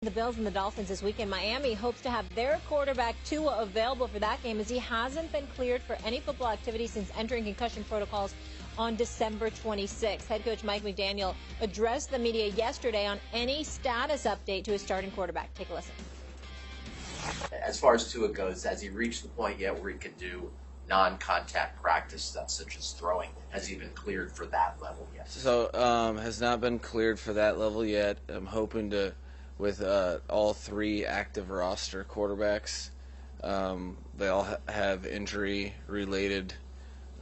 The Bills and the Dolphins this weekend. Miami hopes to have their quarterback Tua available for that game, as he hasn't been cleared for any football activity since entering concussion protocols on December 26th. Head coach Mike McDaniel addressed the media yesterday on any status update to his starting quarterback. Take a listen. As far as Tua goes, has he reached the point yet where he can do non-contact practice stuff such as throwing? Has he been cleared for that level yet? So has not been cleared for that level yet. I'm hoping to, with all three active roster quarterbacks. They all have injury-related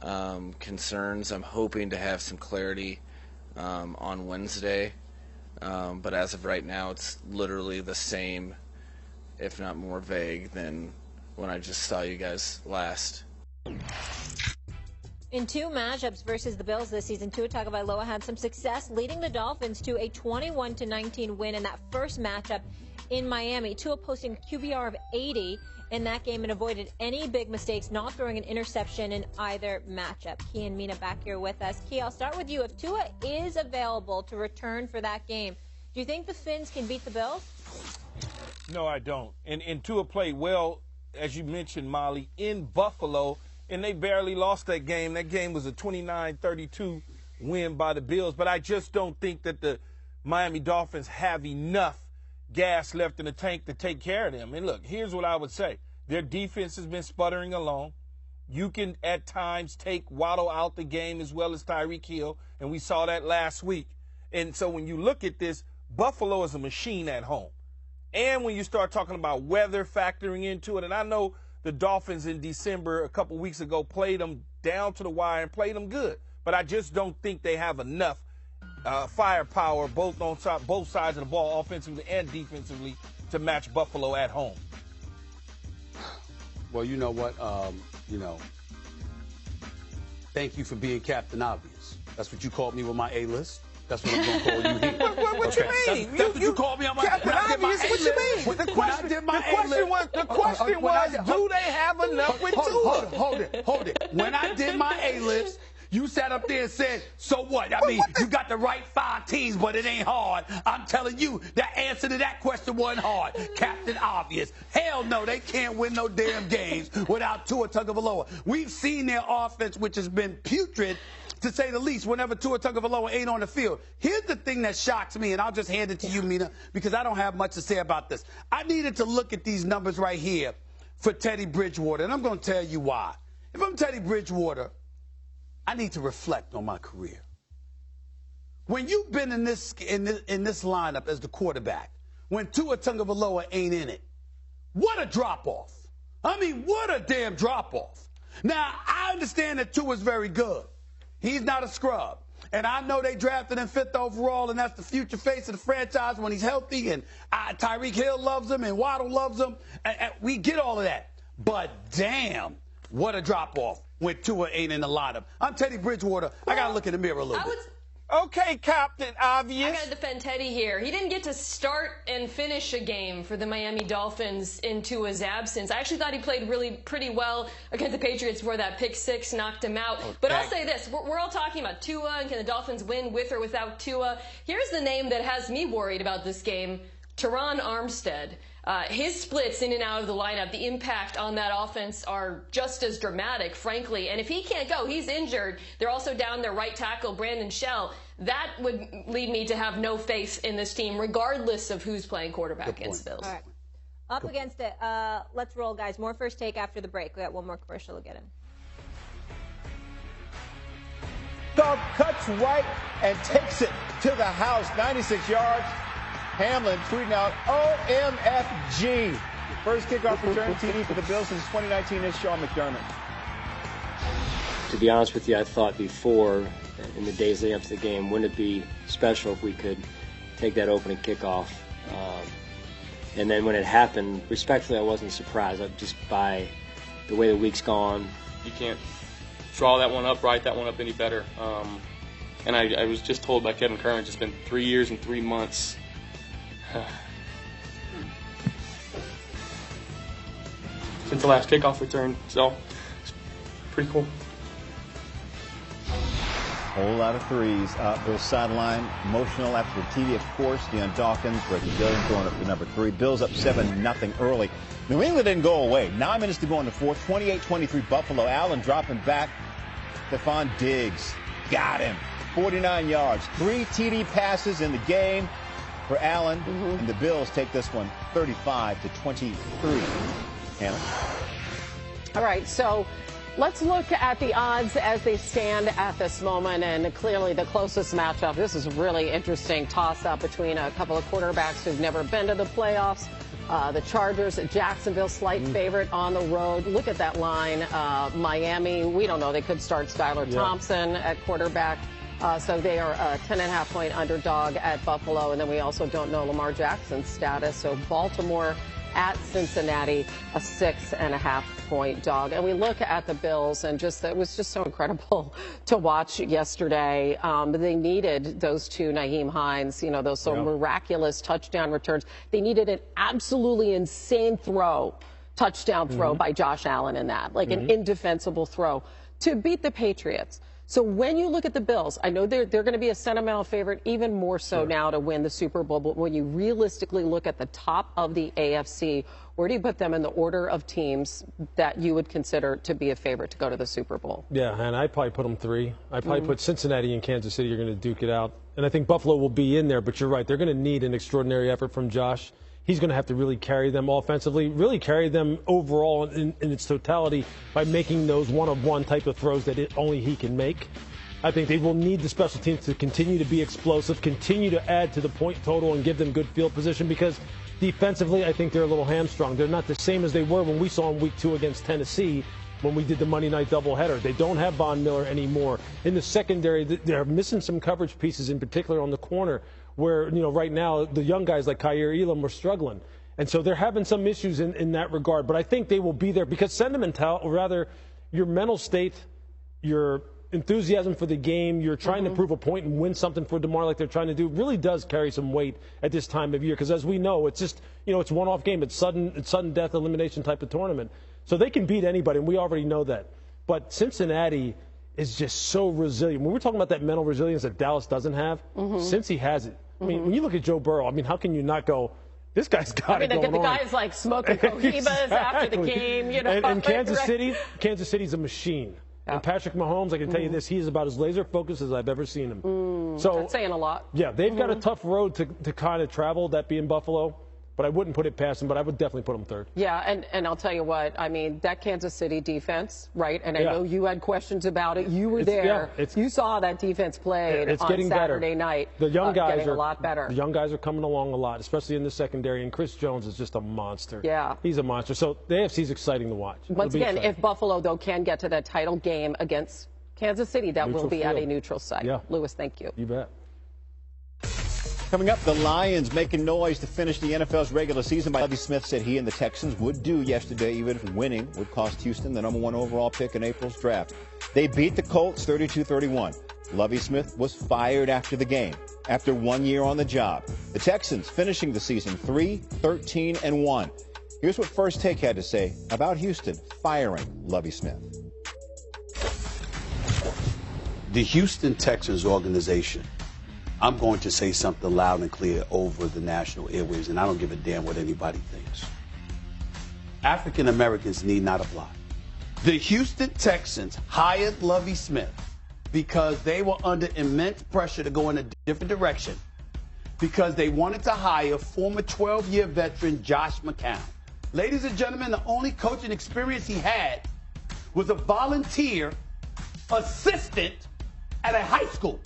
concerns. I'm hoping to have some clarity on Wednesday. But as of right now, it's literally the same, if not more vague, than when I just saw you guys last. In two matchups versus the Bills this season, Tua Tagovailoa had some success, leading the Dolphins to a 21-19 win in that first matchup in Miami. Tua posting a QBR of 80 in that game and avoided any big mistakes, not throwing an interception in either matchup. Key and Mina back here with us. Key, I'll start with you. If Tua is available to return for that game, do you think the Fins can beat the Bills? No, I don't. And Tua played well, as you mentioned, Molly, in Buffalo, and they barely lost that game. That game was a 29-32 win by the Bills. But I just don't think that the Miami Dolphins have enough gas left in the tank to take care of them. And look, here's what I would say. Their defense has been sputtering along. You can, at times, take Waddle out the game as well as Tyreek Hill, and we saw that last week. And so when you look at this, Buffalo is a machine at home. And when you start talking about weather factoring into it, and I know the Dolphins in December a couple weeks ago played them down to the wire and played them good. But I just don't think they have enough firepower both sides of the ball, offensively and defensively, to match Buffalo at home. Well, you know what? Thank you for being Captain Obvious. That's what you called me with my A-list. That's what I'm going to call you here. What you mean? That's what you called me on my Captain Obvious. What you mean? The question was, do they have enough with Tua? Hold it. When I did my A-list, you sat up there and said, so what? I mean, you got the right 5 teams, but it ain't hard. I'm telling you, the answer to that question wasn't hard. Captain Obvious. Hell no, they can't win no damn games without Tua Tagovailoa. We've seen their offense, which has been putrid, to say the least, whenever Tua Tagovailoa ain't on the field. Here's the thing that shocks me, and I'll just hand it to you, Mina, because I don't have much to say about this. I needed to look at these numbers right here for Teddy Bridgewater, and I'm going to tell you why. If I'm Teddy Bridgewater, I need to reflect on my career. When you've been in this lineup as the quarterback, when Tua Tagovailoa ain't in it, what a drop-off. I mean, what a damn drop-off. Now, I understand that Tua's very good. He's not a scrub. And I know they drafted him 5th overall, and that's the future face of the franchise when he's healthy, and Tyreek Hill loves him, and Waddle loves him. And we get all of that. But damn, what a drop-off when Tua ain't in the lineup. I'm Teddy Bridgewater. I got to look in the mirror a little bit. Okay, Captain Obvious. I got to defend Teddy here. He didn't get to start and finish a game for the Miami Dolphins in Tua's absence. I actually thought he played pretty well against the Patriots where that pick 6 knocked him out. But I'll say this. We're all talking about Tua and can the Dolphins win with or without Tua. Here's the name that has me worried about this game, Teron Armstead. His splits in and out of the lineup, the impact on that offense are just as dramatic, frankly. And if he can't go, he's injured. They're also down their right tackle, Brandon Shell. That would lead me to have no faith in this team, regardless of who's playing quarterback against the Bills. All right. Up against it. Let's roll, guys. More first take after the break. We got one more commercial to get in. Dog cuts right and takes it to the house. 96 yards. Hamlin tweeting out OMFG. First kickoff return TD for the Bills since 2019 is Sean McDermott. To be honest with you, I thought before, in the days leading up to the game, wouldn't it be special if we could take that opening kickoff? And then when it happened, respectfully, I wasn't surprised. Just by the way the week's gone. You can't draw that one up, write that one up any better. And I was just told by Kevin Curran, it's just been 3 years and 3 months. Since the last kickoff return, so it's pretty cool. Whole lot of threes. Bills sideline, emotional after the TV, of course. Deion Dawkins, Reggie Gilliam going up to number 3. Bills up 7-0 early. New England didn't go away. 9 minutes to go in the fourth. 28-23 Buffalo. Allen dropping back. Stephon Diggs got him. 49 yards. 3 TD passes in the game for Allen. And the Bills take this one 35-23. Hannah. All right, so let's look at the odds as they stand at this moment, and clearly the closest matchup. This is a really interesting toss-up between a couple of quarterbacks who've never been to the playoffs. The Chargers, Jacksonville, slight favorite on the road. Look at that line. Miami, we don't know. They could start Skylar Thompson at quarterback. So they are a 10.5-point underdog at Buffalo. And then we also don't know Lamar Jackson's status. So Baltimore at Cincinnati, a 6.5-point dog. And we look at the Bills, and it was just so incredible to watch yesterday. They needed those 2 Nyheim Hines, those so miraculous touchdown returns. They needed an absolutely insane touchdown throw by Josh Allen in that, like an indefensible throw to beat the Patriots. So when you look at the Bills, I know they're going to be a sentimental favorite, even more so now to win the Super Bowl. But when you realistically look at the top of the AFC, where do you put them in the order of teams that you would consider to be a favorite to go to the Super Bowl? Yeah, and I'd probably put them 3. I'd probably put Cincinnati and Kansas City are going to duke it out. And I think Buffalo will be in there, but you're right. They're going to need an extraordinary effort from Josh. He's going to have to really carry them offensively, really carry them overall in its totality by making those one-of-one type of throws that only he can make. I think they will need the special teams to continue to be explosive, continue to add to the point total and give them good field position, because defensively I think they're a little hamstrung. They're not the same as they were when we saw in Week 2 against Tennessee when we did the Monday night doubleheader. They don't have Von Miller anymore. In the secondary, they're missing some coverage pieces, in particular on the corner, where, right now the young guys like Kaiir Elam were struggling. And so they're having some issues in that regard. But I think they will be there because sentimental, or rather your mental state, your enthusiasm for the game, you're trying to prove a point and win something for DeMar like they're trying to do, really does carry some weight at this time of year. Because as we know, it's just, it's a one-off game. It's sudden death elimination type of tournament. So they can beat anybody, and we already know that. But Cincinnati is just so resilient. When we're talking about that mental resilience that Dallas doesn't have, Cincy has it. I mean, when you look at Joe Burrow, how can you not go, this guy's got it going on? The guy's like smoking cohibas after the game, And Kansas City's a machine. And Patrick Mahomes, I can tell you this, he is about as laser focused as I've ever seen him. So that's saying a lot. Yeah, they've got a tough road to kind of travel, that being Buffalo. But I wouldn't put it past them, but I would definitely put them 3rd. Yeah, and I'll tell you what, that Kansas City defense, right? And I know you had questions about it. You were there. You saw that defense played on Saturday night. The young guys getting a lot better. The young guys are coming along a lot, especially in the secondary. And Chris Jones is just a monster. Yeah. He's a monster. So the AFC is exciting to watch. Once again, if Buffalo, though, can get to that title game against Kansas City, that will be at a neutral site. Yeah. Lewis, thank you. You bet. Coming up, the Lions making noise to finish the NFL's regular season. Lovie Smith said he and the Texans would do yesterday, even if winning would cost Houston the #1 overall pick in April's draft. They beat the Colts 32-31. Lovie Smith was fired after the game, after 1 year on the job. The Texans finishing the season 3-13-1. Here's what First Take had to say about Houston firing Lovie Smith. The Houston Texans organization, I'm going to say something loud and clear over the national airwaves, and I don't give a damn what anybody thinks. African Americans need not apply. The Houston Texans hired Lovie Smith because they were under immense pressure to go in a different direction, because they wanted to hire former 12-year veteran Josh McCown. Ladies and gentlemen, the only coaching experience he had was a volunteer assistant at a high school.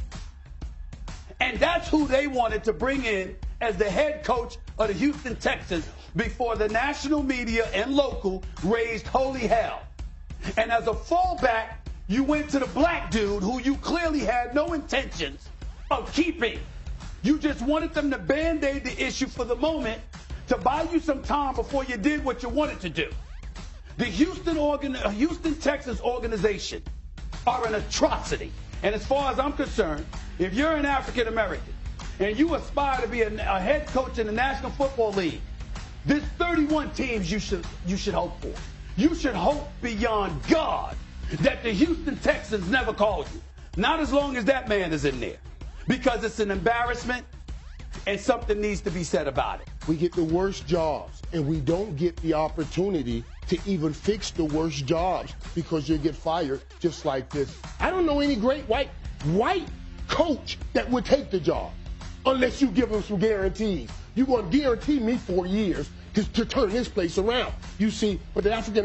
And that's who they wanted to bring in as the head coach of the Houston Texans before the national media and local raised holy hell. And as a fallback, you went to the black dude who you clearly had no intentions of keeping. You just wanted them to band-aid the issue for the moment to buy you some time before you did what you wanted to do. The Houston Texans organization are an atrocity. And as far as I'm concerned, if you're an African American and you aspire to be a head coach in the National Football League, there's 31 teams you should hope for. You should hope beyond God that the Houston Texans never called you. Not as long as that man is in there. Because it's an embarrassment and something needs to be said about it. We get the worst jobs, and we don't get the opportunity to even fix the worst jobs because you get fired just like this. I don't know any great white coach that would take the job unless you give him some guarantees. You're going to guarantee me 4 years to turn this place around. You see, but the African